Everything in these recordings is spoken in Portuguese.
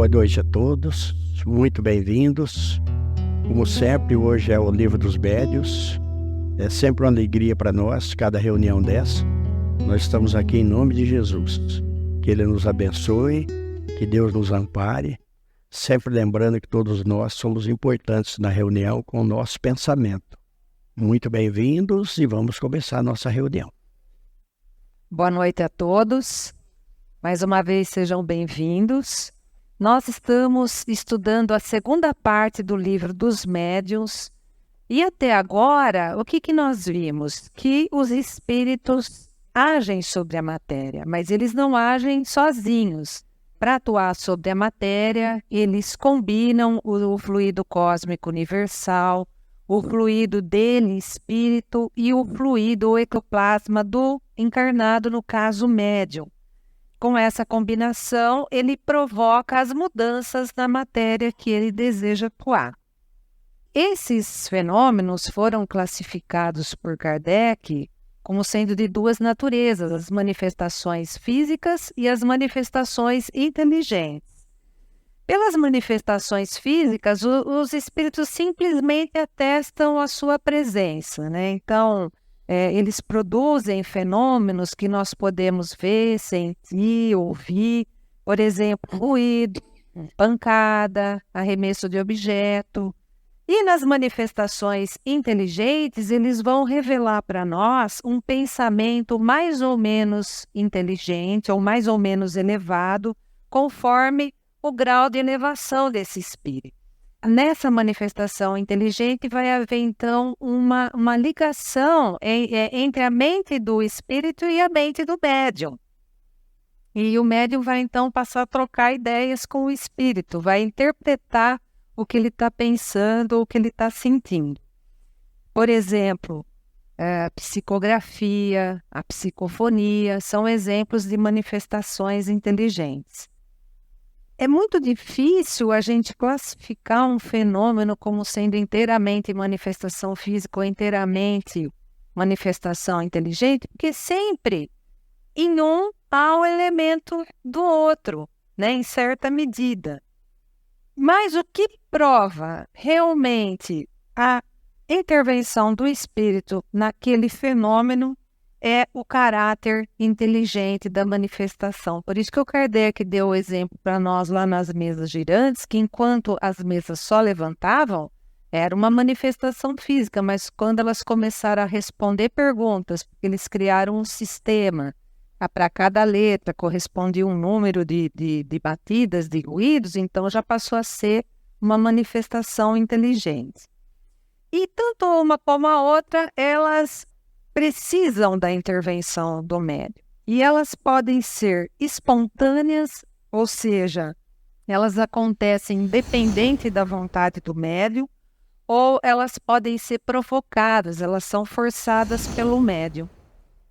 Boa noite a todos, muito bem-vindos. Como sempre, hoje é o Livro dos Médiuns. É sempre uma alegria para nós, cada reunião dessa. Nós estamos aqui em nome de Jesus. Que Ele nos abençoe, que Deus nos ampare. Sempre lembrando que todos nós somos importantes na reunião com o nosso pensamento. Muito bem-vindos e vamos começar a nossa reunião. Boa noite a todos. Mais uma vez sejam bem-vindos. Nós estamos estudando a segunda parte do Livro dos Médiuns e até agora, o que nós vimos? Que os espíritos agem sobre a matéria, mas eles não agem sozinhos. Para atuar sobre a matéria, eles combinam o fluido cósmico universal, o fluido dele, espírito, e o fluido, o ectoplasma do encarnado, no caso médium. Com essa combinação, ele provoca as mudanças na matéria que ele deseja atuar. Esses fenômenos foram classificados por Kardec como sendo de duas naturezas, as manifestações físicas e as manifestações inteligentes. Pelas manifestações físicas, os espíritos simplesmente atestam a sua presença, né? Então, eles produzem fenômenos que nós podemos ver, sentir, ouvir, por exemplo, ruído, pancada, arremesso de objeto. E nas manifestações inteligentes, eles vão revelar para nós um pensamento mais ou menos inteligente ou mais ou menos elevado, conforme o grau de elevação desse espírito. Nessa manifestação inteligente vai haver, então, uma ligação entre a mente do espírito e a mente do médium. E o médium vai, então, passar a trocar ideias com o espírito, vai interpretar o que ele está pensando, o que ele está sentindo. Por exemplo, a psicografia, a psicofonia, são exemplos de manifestações inteligentes. É muito difícil a gente classificar um fenômeno como sendo inteiramente manifestação física ou inteiramente manifestação inteligente, porque sempre em um há o elemento do outro, né, em certa medida. Mas o que prova realmente a intervenção do espírito naquele fenômeno é o caráter inteligente da manifestação. Por isso que o Kardec deu o exemplo para nós lá nas mesas girantes, que enquanto as mesas só levantavam, era uma manifestação física, mas quando elas começaram a responder perguntas, porque eles criaram um sistema, para cada letra correspondia um número de batidas, de ruídos, então já passou a ser uma manifestação inteligente. E tanto uma como a outra, elas precisam da intervenção do médium. E elas podem ser espontâneas, ou seja, elas acontecem independente da vontade do médium, ou elas podem ser provocadas, elas são forçadas pelo médium.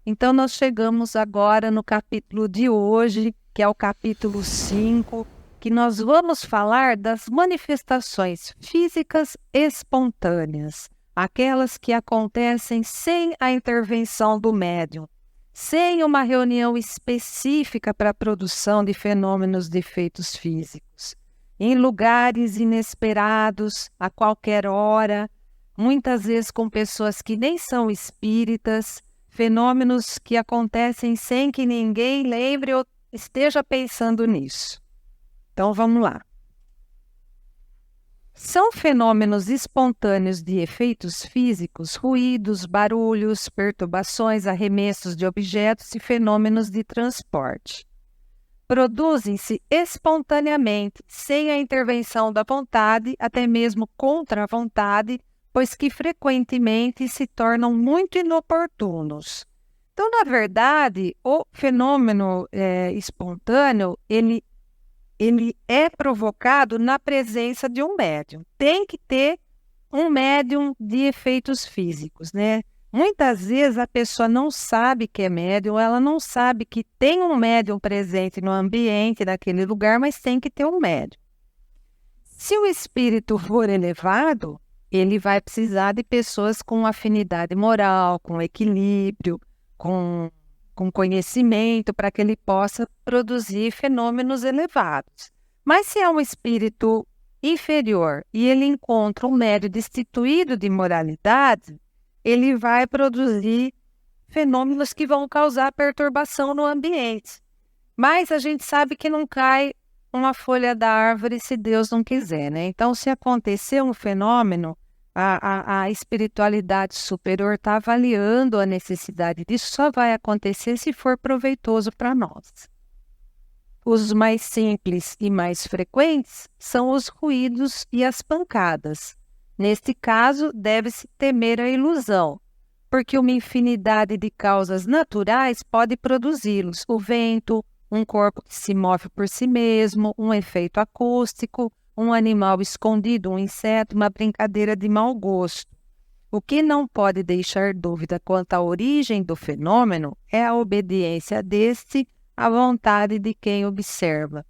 Então nós chegamos agora no capítulo de hoje, que é o capítulo 5, que nós vamos falar das manifestações físicas espontâneas. Aquelas que acontecem sem a intervenção do médium, sem uma reunião específica para a produção de fenômenos de efeitos físicos, em lugares inesperados, a qualquer hora, muitas vezes com pessoas que nem são espíritas, fenômenos que acontecem sem que ninguém lembre ou esteja pensando nisso. Então vamos lá. São fenômenos espontâneos de efeitos físicos, ruídos, barulhos, perturbações, arremessos de objetos e fenômenos de transporte. Produzem-se espontaneamente, sem a intervenção da vontade, até mesmo contra a vontade, pois que frequentemente se tornam muito inoportunos. Então, na verdade, o fenômeno espontâneo, ele é provocado na presença de um médium. Tem que ter um médium de efeitos físicos, né? Muitas vezes a pessoa não sabe que é médium, ela não sabe que tem um médium presente no ambiente, naquele lugar, mas tem que ter um médium. Se o espírito for elevado, ele vai precisar de pessoas com afinidade moral, com equilíbrio, com conhecimento, para que ele possa produzir fenômenos elevados. Mas se é um espírito inferior e ele encontra um médium destituído de moralidade, ele vai produzir fenômenos que vão causar perturbação no ambiente. Mas a gente sabe que não cai uma folha da árvore se Deus não quiser, né? Então, se acontecer um fenômeno, a espiritualidade superior está avaliando a necessidade disso, só vai acontecer se for proveitoso para nós. Os mais simples e mais frequentes são os ruídos e as pancadas. Neste caso, deve-se temer a ilusão, porque uma infinidade de causas naturais pode produzi-los. O vento, um corpo que se move por si mesmo, um efeito acústico, um animal escondido, um inseto, uma brincadeira de mau gosto. O que não pode deixar dúvida quanto à origem do fenômeno é a obediência deste à vontade de quem observa.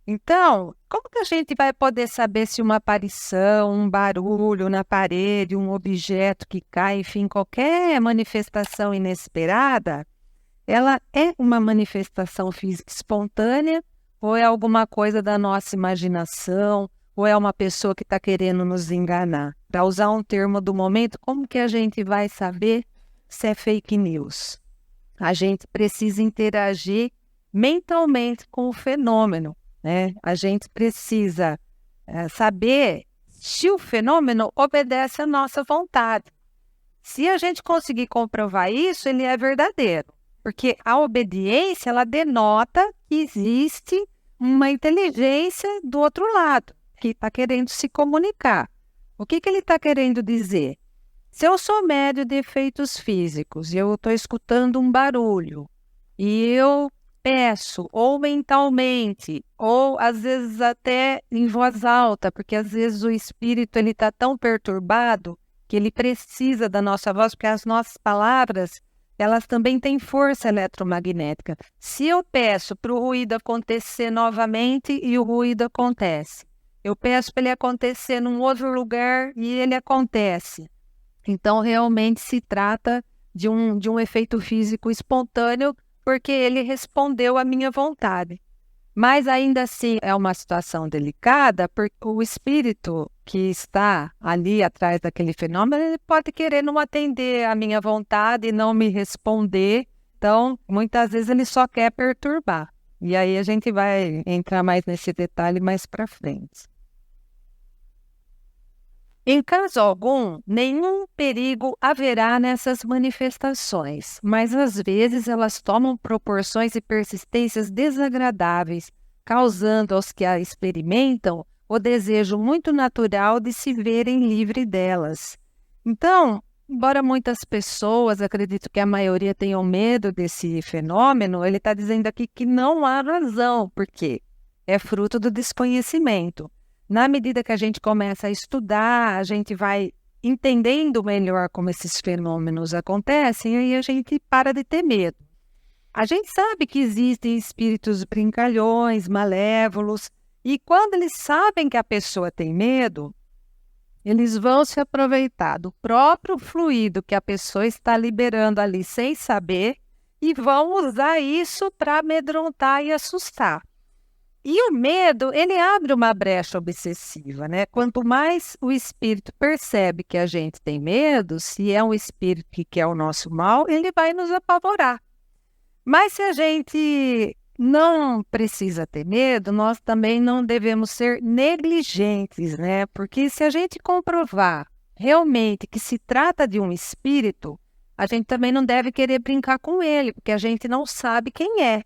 Então, como que a gente vai poder saber se uma aparição, um barulho na parede, um objeto que cai, enfim, qualquer manifestação inesperada, ela é uma manifestação física espontânea ou é alguma coisa da nossa imaginação, ou é uma pessoa que está querendo nos enganar? Para usar um termo do momento, como que a gente vai saber se é fake news? A gente precisa interagir mentalmente com o fenômeno, né? A gente precisa saber se o fenômeno obedece à nossa vontade. Se a gente conseguir comprovar isso, ele é verdadeiro. Porque a obediência, ela denota que existe uma inteligência do outro lado, que está querendo se comunicar. O que ele está querendo dizer? Se eu sou médium de efeitos físicos e eu estou escutando um barulho e eu peço, ou mentalmente, ou às vezes até em voz alta, porque às vezes o espírito está tão perturbado que ele precisa da nossa voz, porque as nossas palavras, elas também têm força eletromagnética. Se eu peço para o ruído acontecer novamente e o ruído acontece, eu peço para ele acontecer num outro lugar e ele acontece. Então, realmente se trata de um efeito físico espontâneo, porque ele respondeu à minha vontade. Mas ainda assim é uma situação delicada, porque o espírito que está ali atrás daquele fenômeno, ele pode querer não atender à minha vontade e não me responder. Então, muitas vezes ele só quer perturbar. E aí a gente vai entrar mais nesse detalhe mais para frente. Em caso algum, nenhum perigo haverá nessas manifestações, mas às vezes elas tomam proporções e persistências desagradáveis, causando aos que a experimentam o desejo muito natural de se verem livre delas. Então, embora muitas pessoas, acredito que a maioria tenham medo desse fenômeno, ele está dizendo aqui que não há razão, porque é fruto do desconhecimento. Na medida que a gente começa a estudar, a gente vai entendendo melhor como esses fenômenos acontecem, e aí a gente para de ter medo. A gente sabe que existem espíritos brincalhões, malévolos, e quando eles sabem que a pessoa tem medo, eles vão se aproveitar do próprio fluido que a pessoa está liberando ali sem saber e vão usar isso para amedrontar e assustar. E o medo, ele abre uma brecha obsessiva, né? Quanto mais o espírito percebe que a gente tem medo, se é um espírito que quer o nosso mal, ele vai nos apavorar. Mas se a gente não precisa ter medo, nós também não devemos ser negligentes, né? Porque se a gente comprovar realmente que se trata de um espírito, a gente também não deve querer brincar com ele, porque a gente não sabe quem é.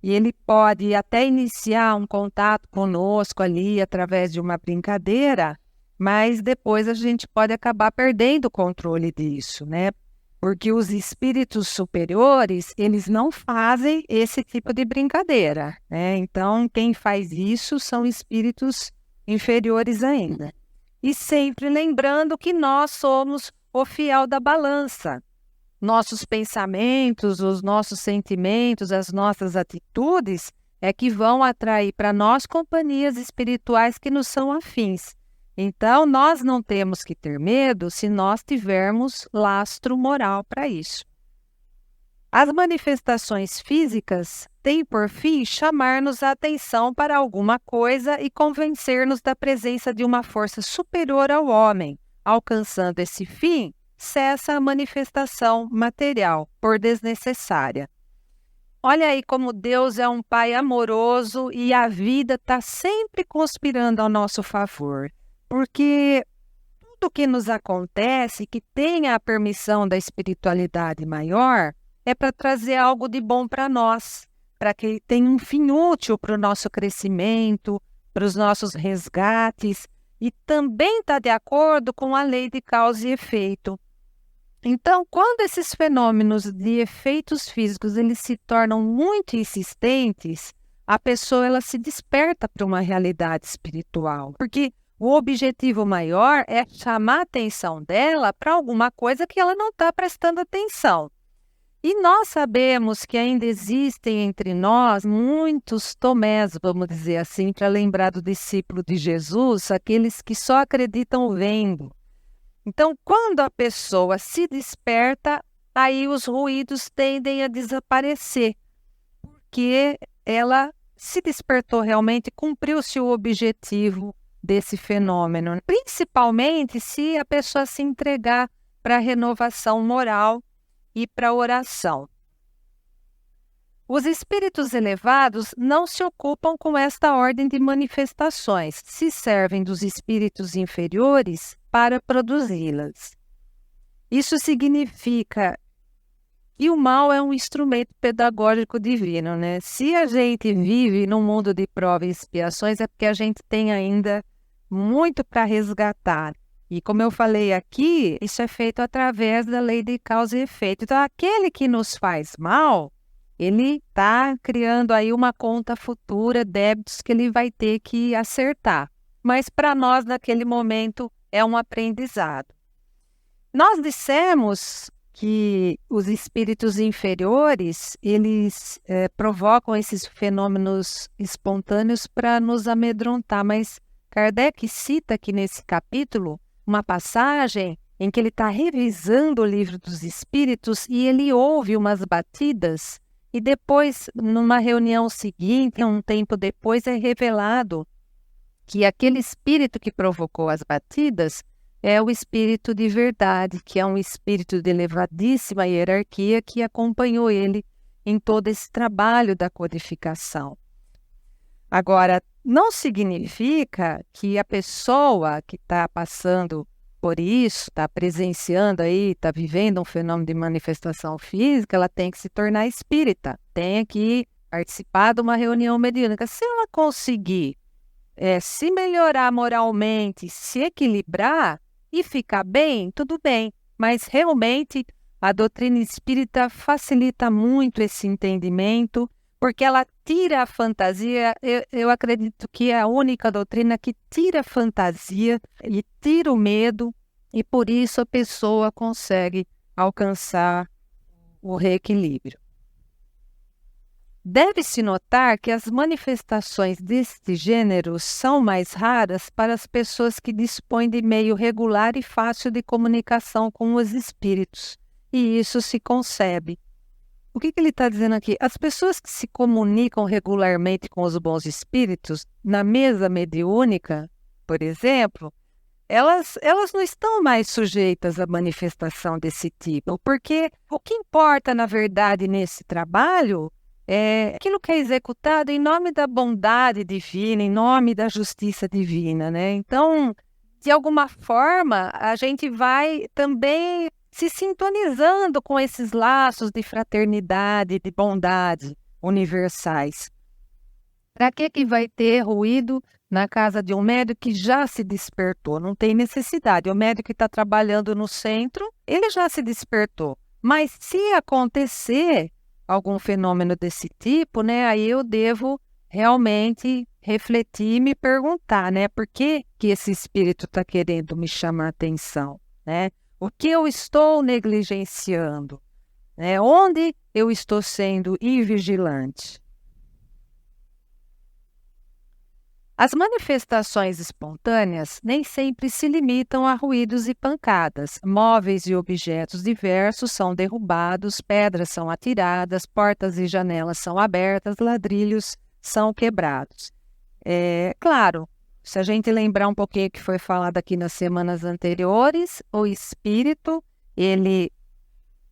E ele pode até iniciar um contato conosco ali através de uma brincadeira, mas depois a gente pode acabar perdendo o controle disso, né? Porque os espíritos superiores, eles não fazem esse tipo de brincadeira, né? Então, quem faz isso são espíritos inferiores ainda. E sempre lembrando que nós somos o fiel da balança. Nossos pensamentos, os nossos sentimentos, as nossas atitudes é que vão atrair para nós companhias espirituais que nos são afins. Então, nós não temos que ter medo se nós tivermos lastro moral para isso. As manifestações físicas têm por fim chamar-nos a atenção para alguma coisa e convencer-nos da presença de uma força superior ao homem. Alcançando esse fim, cessa a manifestação material, por desnecessária. Olha aí como Deus é um Pai amoroso e a vida está sempre conspirando ao nosso favor. Porque tudo que nos acontece, que tenha a permissão da espiritualidade maior, é para trazer algo de bom para nós, para que tenha um fim útil para o nosso crescimento, para os nossos resgates, e também está de acordo com a lei de causa e efeito. Então, quando esses fenômenos de efeitos físicos eles se tornam muito insistentes, a pessoa ela se desperta para uma realidade espiritual, porque o objetivo maior é chamar a atenção dela para alguma coisa que ela não está prestando atenção. E nós sabemos que ainda existem entre nós muitos Tomés, vamos dizer assim, para lembrar do discípulo de Jesus, aqueles que só acreditam vendo. Então, quando a pessoa se desperta, aí os ruídos tendem a desaparecer, porque ela se despertou realmente, cumpriu-se o objetivo desse fenômeno, principalmente se a pessoa se entregar para a renovação moral e para a oração. Os espíritos elevados não se ocupam com esta ordem de manifestações, se servem dos espíritos inferiores para produzi-las. Isso significa que o mal é um instrumento pedagógico divino, né? Se a gente vive num mundo de provas e expiações, é porque a gente tem ainda muito para resgatar. E como eu falei aqui, isso é feito através da lei de causa e efeito. Então, aquele que nos faz mal, ele está criando aí uma conta futura, débitos que ele vai ter que acertar. Mas para nós, naquele momento, é um aprendizado. Nós dissemos que os espíritos inferiores, eles provocam esses fenômenos espontâneos para nos amedrontar, mas Kardec cita aqui nesse capítulo uma passagem em que ele está revisando o livro dos espíritos e ele ouve umas batidas e depois, numa reunião seguinte, um tempo depois, é revelado que aquele espírito que provocou as batidas é o espírito de verdade, que é um espírito de elevadíssima hierarquia que acompanhou ele em todo esse trabalho da codificação. Agora, não significa que a pessoa que está passando por isso, está presenciando aí, está vivendo um fenômeno de manifestação física, ela tem que se tornar espírita, tem que participar de uma reunião mediúnica. Se ela conseguir se melhorar moralmente, se equilibrar e ficar bem, tudo bem. Mas realmente a doutrina espírita facilita muito esse entendimento, porque ela tira a fantasia. Eu acredito que é a única doutrina que tira a fantasia e tira o medo, e por isso a pessoa consegue alcançar o reequilíbrio. Deve-se notar que as manifestações deste gênero são mais raras para as pessoas que dispõem de meio regular e fácil de comunicação com os espíritos, e isso se concebe. O que ele está dizendo aqui? As pessoas que se comunicam regularmente com os bons espíritos, na mesa mediúnica, por exemplo, elas não estão mais sujeitas à manifestação desse tipo, porque o que importa, na verdade, nesse trabalho é aquilo que é executado em nome da bondade divina, em nome da justiça divina, né? Então, de alguma forma, a gente vai também se sintonizando com esses laços de fraternidade, de bondade universais. Para que vai ter ruído na casa de um médium que já se despertou? Não tem necessidade. O médium que está trabalhando no centro, ele já se despertou. Mas se acontecer algum fenômeno desse tipo, né, aí eu devo realmente refletir e me perguntar, né, por que esse espírito está querendo me chamar a atenção, né? O que eu estou negligenciando, né? Onde eu estou sendo invigilante? As manifestações espontâneas nem sempre se limitam a ruídos e pancadas. Móveis e objetos diversos são derrubados, pedras são atiradas, portas e janelas são abertas, ladrilhos são quebrados. Claro, se a gente lembrar um pouquinho que foi falado aqui nas semanas anteriores, o espírito, ele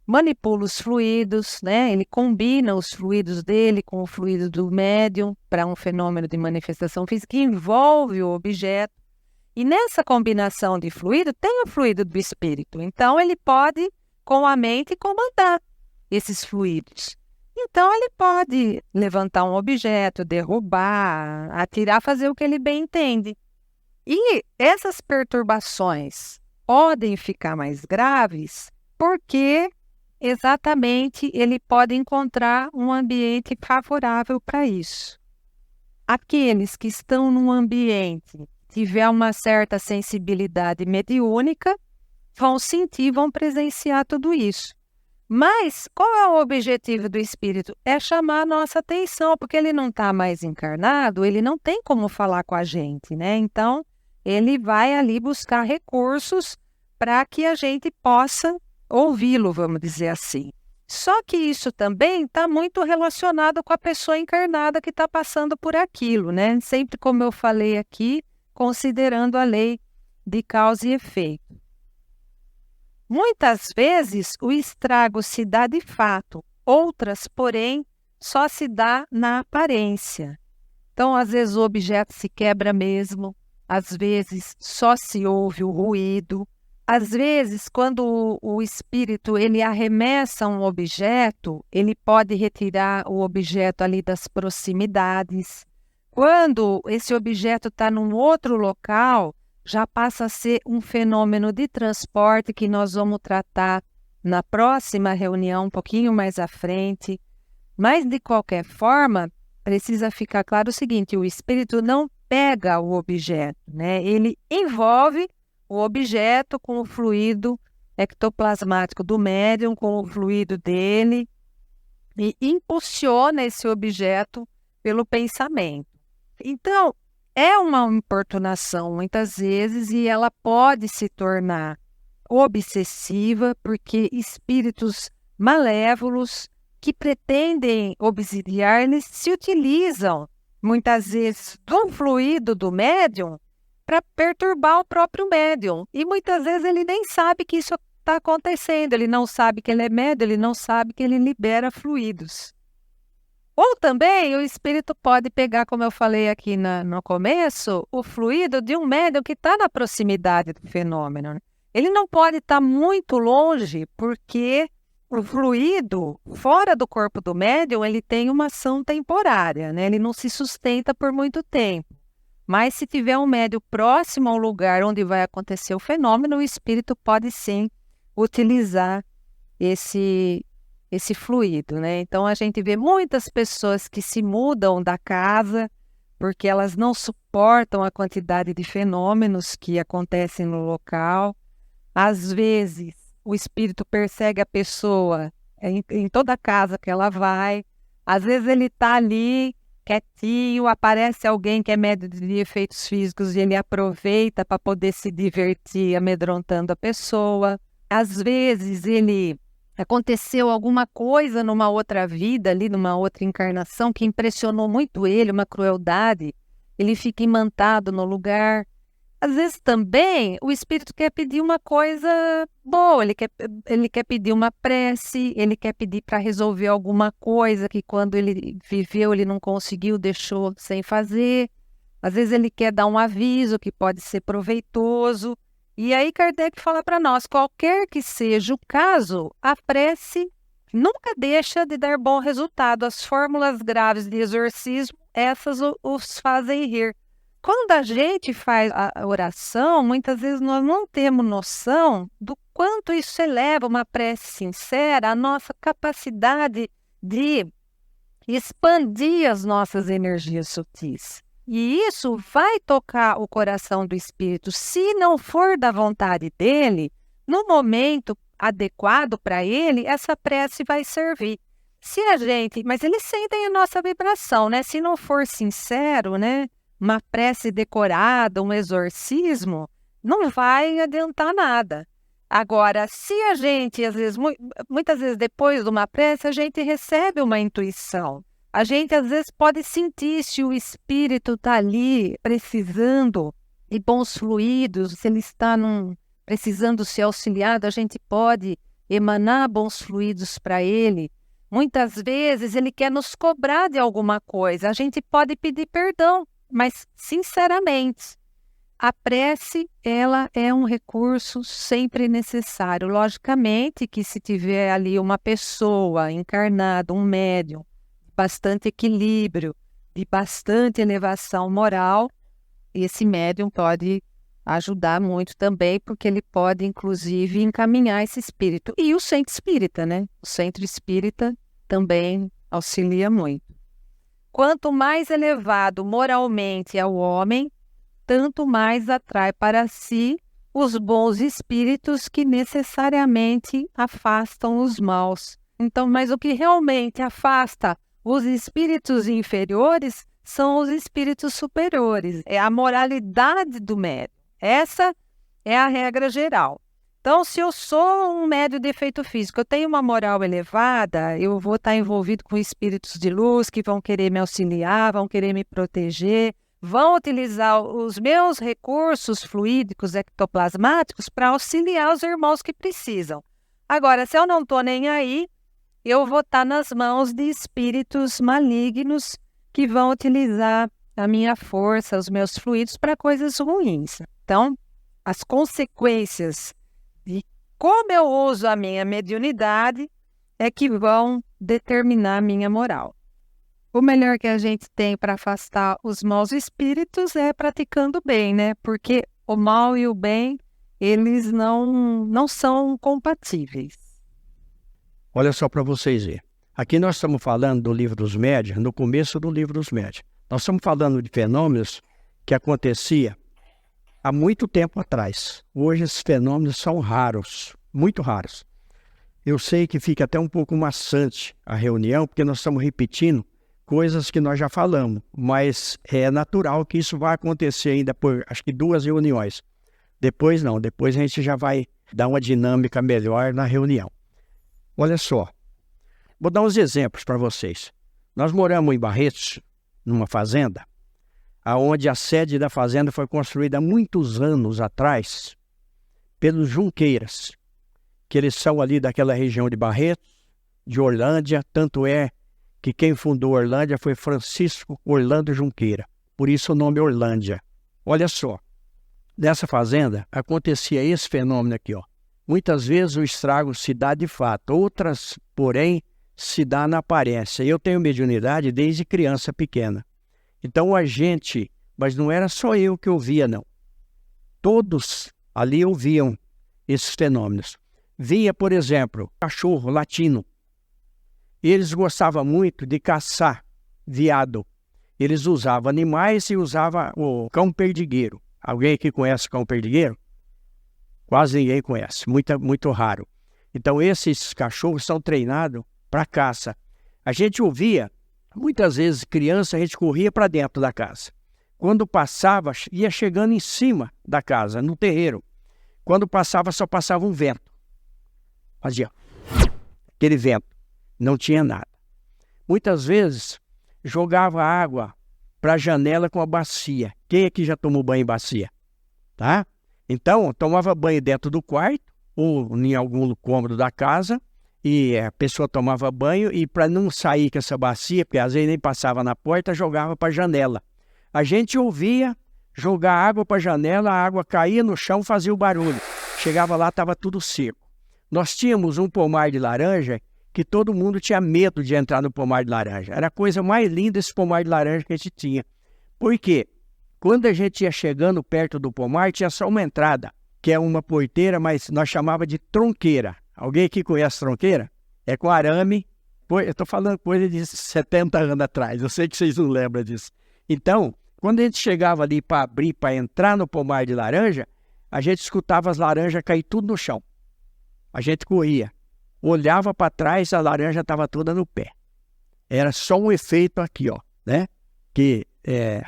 manipula os fluidos, né? Ele combina os fluidos dele com o fluido do médium para um fenômeno de manifestação física que envolve o objeto. E nessa combinação de fluido, tem o fluido do espírito. Então, ele pode, com a mente, comandar esses fluidos. Então, ele pode levantar um objeto, derrubar, atirar, fazer o que ele bem entende. E essas perturbações podem ficar mais graves porque exatamente ele pode encontrar um ambiente favorável para isso. Aqueles que estão num ambiente, tiver uma certa sensibilidade mediúnica, vão sentir, vão presenciar tudo isso. Mas qual é o objetivo do espírito? É chamar a nossa atenção, porque ele não está mais encarnado, ele não tem como falar com a gente, né? Então, ele vai ali buscar recursos para que a gente possa ouvi-lo, vamos dizer assim. Só que isso também está muito relacionado com a pessoa encarnada que está passando por aquilo, né? Sempre, como eu falei aqui, considerando a lei de causa e efeito. Muitas vezes o estrago se dá de fato, outras, porém, só se dá na aparência. Então, às vezes o objeto se quebra mesmo, às vezes só se ouve o ruído. Às vezes, quando o espírito ele arremessa um objeto, ele pode retirar o objeto ali das proximidades. Quando esse objeto está num outro local, já passa a ser um fenômeno de transporte que nós vamos tratar na próxima reunião, um pouquinho mais à frente. Mas, de qualquer forma, precisa ficar claro o seguinte, o espírito não pega o objeto, né? Ele envolve o objeto com o fluido ectoplasmático do médium, com o fluido dele, e impulsiona esse objeto pelo pensamento. Então, é uma importunação muitas vezes e ela pode se tornar obsessiva, porque espíritos malévolos que pretendem obsidiar, eles se utilizam muitas vezes do fluido do médium para perturbar o próprio médium. E muitas vezes ele nem sabe que isso está acontecendo, ele não sabe que ele é médium, ele não sabe que ele libera fluidos. Ou também o espírito pode pegar, como eu falei aqui no começo, o fluido de um médium que está na proximidade do fenômeno. Ele não pode estar muito longe, porque o fluido fora do corpo do médium ele tem uma ação temporária, né? Ele não se sustenta por muito tempo. Mas se tiver um médium próximo ao lugar onde vai acontecer o fenômeno, o espírito pode sim utilizar esse fluido, né? Então a gente vê muitas pessoas que se mudam da casa porque elas não suportam a quantidade de fenômenos que acontecem no local. Às vezes o espírito persegue a pessoa em toda a casa que ela vai. Às vezes ele está ali quietinho, aparece alguém que é médium de efeitos físicos e ele aproveita para poder se divertir amedrontando a pessoa. Às vezes aconteceu alguma coisa numa outra vida, ali numa outra encarnação, que impressionou muito ele, uma crueldade. Ele fica imantado no lugar. Às vezes também o espírito quer pedir uma coisa boa, ele quer pedir uma prece, ele quer pedir para resolver alguma coisa que quando ele viveu ele não conseguiu, deixou sem fazer. Às vezes ele quer dar um aviso que pode ser proveitoso. E aí Kardec fala para nós, qualquer que seja o caso, a prece nunca deixa de dar bom resultado. As fórmulas graves de exorcismo, essas os fazem rir. Quando a gente faz a oração, muitas vezes nós não temos noção do quanto isso eleva uma prece sincera, a nossa capacidade de expandir as nossas energias sutis. E isso vai tocar o coração do espírito. Se não for da vontade dele, no momento adequado para ele, essa prece vai servir. Mas eles sentem a nossa vibração, né? Se não for sincero, né? uma prece decorada, um exorcismo, não vai adiantar nada. Agora, se a gente, às vezes, muitas vezes depois de uma prece, a gente recebe uma intuição. A gente, às vezes, pode sentir se o espírito está ali precisando de bons fluidos, se ele está precisando ser auxiliado, a gente pode emanar bons fluidos para ele. Muitas vezes ele quer nos cobrar de alguma coisa, a gente pode pedir perdão, mas sinceramente, a prece, ela é um recurso sempre necessário. Logicamente que se tiver ali uma pessoa encarnada, um médium, de bastante equilíbrio, de bastante elevação moral, esse médium pode ajudar muito também, porque ele pode, inclusive, encaminhar esse espírito. E o centro espírita, né? O centro espírita também auxilia muito. Quanto mais elevado moralmente é o homem, tanto mais atrai para si os bons espíritos que necessariamente afastam os maus. Então, mas o que realmente afasta os espíritos inferiores são os espíritos superiores. É a moralidade do médium. Essa é a regra geral. Então, se eu sou um médium de efeito físico, eu tenho uma moral elevada, eu vou estar envolvido com espíritos de luz que vão querer me auxiliar, vão querer me proteger, vão utilizar os meus recursos fluídicos ectoplasmáticos para auxiliar os irmãos que precisam. Agora, se eu não estou nem aí, eu vou estar nas mãos de espíritos malignos que vão utilizar a minha força, os meus fluidos para coisas ruins. Então, as consequências de como eu uso a minha mediunidade é que vão determinar a minha moral. O melhor que a gente tem para afastar os maus espíritos é praticando bem, né? Porque o mal e o bem, eles não são compatíveis. Olha só para vocês verem. Aqui nós estamos falando do Livro dos Médiuns, no começo do Livro dos Médiuns. Nós estamos falando de fenômenos que acontecia há muito tempo atrás. Hoje esses fenômenos são raros, muito raros. Eu sei que fica até um pouco maçante a reunião, porque nós estamos repetindo coisas que nós já falamos, mas é natural que isso vai acontecer ainda por, acho que 2 reuniões. Depois não, depois a gente já vai dar uma dinâmica melhor na reunião. Olha só, vou dar uns exemplos para vocês. Nós moramos em Barretos, numa fazenda, aonde a sede da fazenda foi construída há muitos anos atrás pelos Junqueiras, que eles são ali daquela região de Barretos, de Orlândia, tanto é que quem fundou Orlândia foi Francisco Orlando Junqueira, por isso o nome Orlândia. Olha só, nessa fazenda acontecia esse fenômeno aqui, ó. Muitas vezes o estrago se dá de fato, outras, porém, se dá na aparência. Eu tenho mediunidade desde criança pequena. Então a gente, mas não era só eu que ouvia, não. Todos ali ouviam esses fenômenos. Via, por exemplo, cachorro latino. Eles gostavam muito de caçar veado. Eles usavam animais e usavam o cão perdigueiro. Alguém aqui conhece o cão perdigueiro? Quase ninguém conhece, muito raro. Então esses cachorros são treinados para caça. A gente ouvia, muitas vezes criança, a gente corria para dentro da casa. Quando passava, ia chegando em cima da casa, no terreiro. Quando passava, só passava um vento. Fazia aquele vento, não tinha nada. Muitas vezes jogava água para a janela com a bacia. Quem aqui já tomou banho em bacia? Tá? Então, tomava banho dentro do quarto ou em algum cômodo da casa e a pessoa tomava banho e para não sair com essa bacia, porque às vezes nem passava na porta, jogava para a janela. A gente ouvia jogar água para a janela, a água caía no chão, fazia o barulho. Chegava lá, estava tudo seco. Nós tínhamos um pomar de laranja que todo mundo tinha medo de entrar no pomar de laranja. Era a coisa mais linda esse pomar de laranja que a gente tinha. Por quê? Quando a gente ia chegando perto do pomar, tinha só uma entrada, que é uma porteira, mas nós chamava de tronqueira. Alguém aqui conhece tronqueira? É com arame. Eu estou falando coisa de 70 anos atrás, eu sei que vocês não lembram disso. Então, quando a gente chegava ali para abrir, para entrar no pomar de laranja, a gente escutava as laranjas cair tudo no chão. A gente corria, olhava para trás, a laranja estava toda no pé. Era só um efeito aqui, ó, né? Que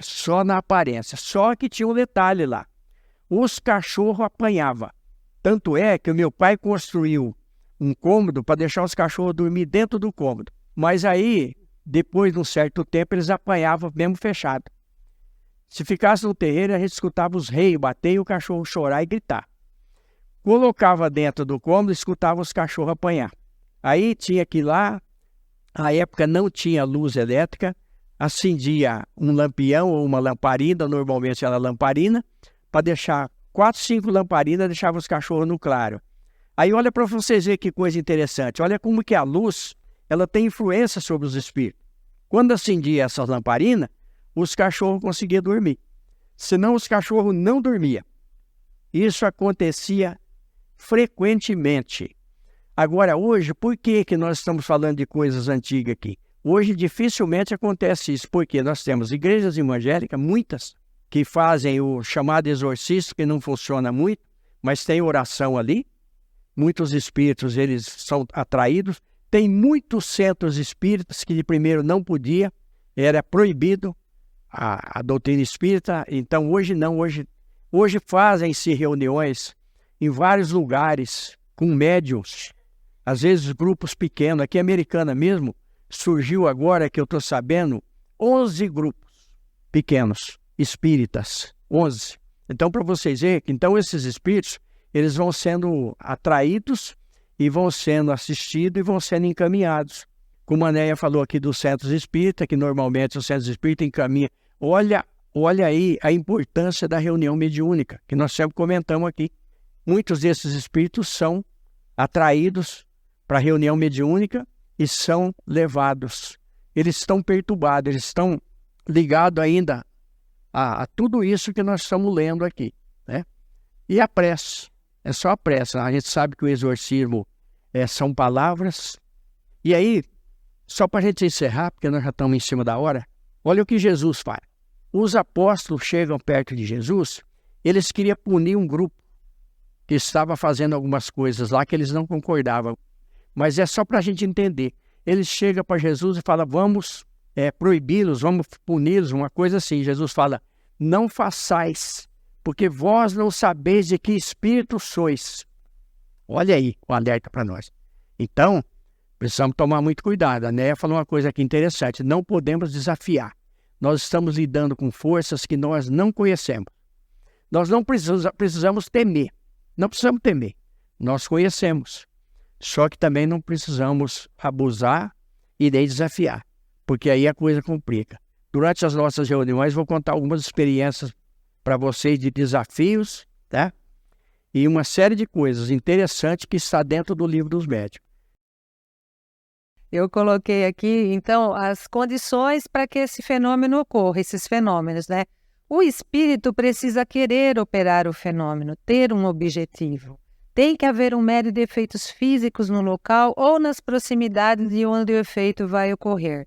só na aparência. Só que tinha um detalhe lá. Os cachorros apanhavam. Tanto é que o meu pai construiu um cômodo para deixar os cachorros dormir dentro do cômodo. Mas aí, depois de um certo tempo, eles apanhavam mesmo fechado. Se ficasse no terreiro, a gente escutava os reios bater e o cachorro chorar e gritar. Colocava dentro do cômodo e escutava os cachorros apanhar. Aí tinha que ir lá, na época não tinha luz elétrica, acendia um lampião ou uma lamparina, normalmente era lamparina, para deixar 4, 5 lamparinas, deixava os cachorros no claro. Aí olha para vocês verem que coisa interessante, olha como que a luz ela tem influência sobre os espíritos. Quando acendia essas lamparinas, os cachorros conseguiam dormir. Senão os cachorros não dormiam. Isso acontecia frequentemente. Agora, hoje, por que nós estamos falando de coisas antigas aqui? Hoje, dificilmente acontece isso, porque nós temos igrejas evangélicas, muitas, que fazem o chamado exorcismo, que não funciona muito, mas tem oração ali. Muitos espíritos, eles são atraídos. Tem muitos centros espíritas que de primeiro não podia, era proibido a doutrina espírita. Então, hoje não, hoje fazem-se reuniões em vários lugares, com médiuns, às vezes grupos pequenos. Aqui em Americana mesmo, surgiu agora, que eu estou sabendo, 11 grupos pequenos, espíritas, 11. Então, para vocês verem, então esses espíritos, eles vão sendo atraídos e vão sendo assistidos e vão sendo encaminhados. Como a Néia falou aqui dos centros espíritas, que normalmente os centros espíritas encaminham. Olha aí a importância da reunião mediúnica, que nós sempre comentamos aqui. Muitos desses espíritos são atraídos para a reunião mediúnica e são levados. Eles estão perturbados, eles estão ligados ainda a tudo isso que nós estamos lendo aqui, né? E a prece, é só a prece. A gente sabe que o exorcismo são palavras. E aí, só para a gente encerrar, porque nós já estamos em cima da hora, olha o que Jesus faz. Os apóstolos chegam perto de Jesus, eles queriam punir um grupo que estava fazendo algumas coisas lá que eles não concordavam. Mas é só para a gente entender. Eles chegam para Jesus e falam, vamos proibi-los, vamos puni-los, uma coisa assim. Jesus fala, não façais, porque vós não sabeis de que espírito sois. Olha aí o alerta para nós. Então, precisamos tomar muito cuidado. A Néia falou uma coisa aqui interessante, não podemos desafiar. Nós estamos lidando com forças que nós não conhecemos. Nós não precisamos temer. Não precisamos temer, nós conhecemos. Só que também não precisamos abusar e nem desafiar, porque aí a coisa complica. Durante as nossas reuniões, vou contar algumas experiências para vocês de desafios, tá? E uma série de coisas interessantes que está dentro do livro dos médiuns. Eu coloquei aqui, então, as condições para que esse fenômeno ocorra, esses fenômenos, né? O espírito precisa querer operar o fenômeno, ter um objetivo. Tem que haver um médio de efeitos físicos no local ou nas proximidades de onde o efeito vai ocorrer.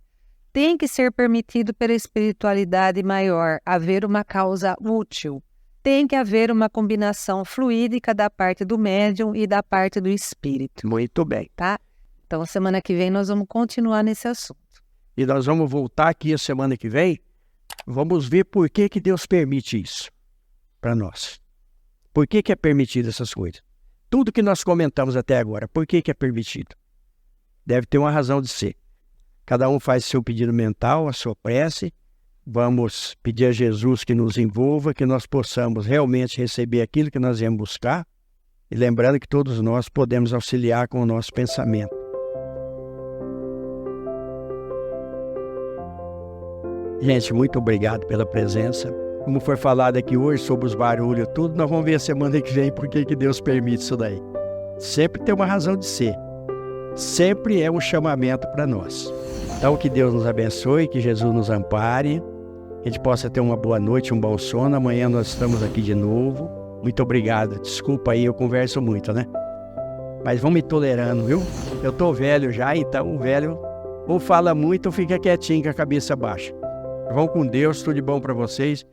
Tem que ser permitido pela espiritualidade maior haver uma causa útil. Tem que haver uma combinação fluídica da parte do médium e da parte do espírito. Muito bem. Tá? Então, semana que vem nós vamos continuar nesse assunto. E nós vamos voltar aqui a semana que vem. Vamos ver por que Deus permite isso para nós. Por que é permitido essas coisas? Tudo que nós comentamos até agora, por que é permitido? Deve ter uma razão de ser. Cada um faz seu pedido mental, a sua prece. Vamos pedir a Jesus que nos envolva, que nós possamos realmente receber aquilo que nós viemos buscar. E lembrando que todos nós podemos auxiliar com o nosso pensamento. Gente, muito obrigado pela presença. Como foi falado aqui hoje sobre os barulhos e tudo, nós vamos ver a semana que vem por que Deus permite isso daí. Sempre tem uma razão de ser. Sempre é um chamamento para nós. Então, que Deus nos abençoe, que Jesus nos ampare, que a gente possa ter uma boa noite, um bom sono. Amanhã nós estamos aqui de novo. Muito obrigado. Desculpa aí, eu converso muito, né? Mas vão me tolerando, viu? Eu tô velho já, então o velho ou fala muito ou fica quietinho com a cabeça baixa. Vão com Deus, tudo de bom para vocês.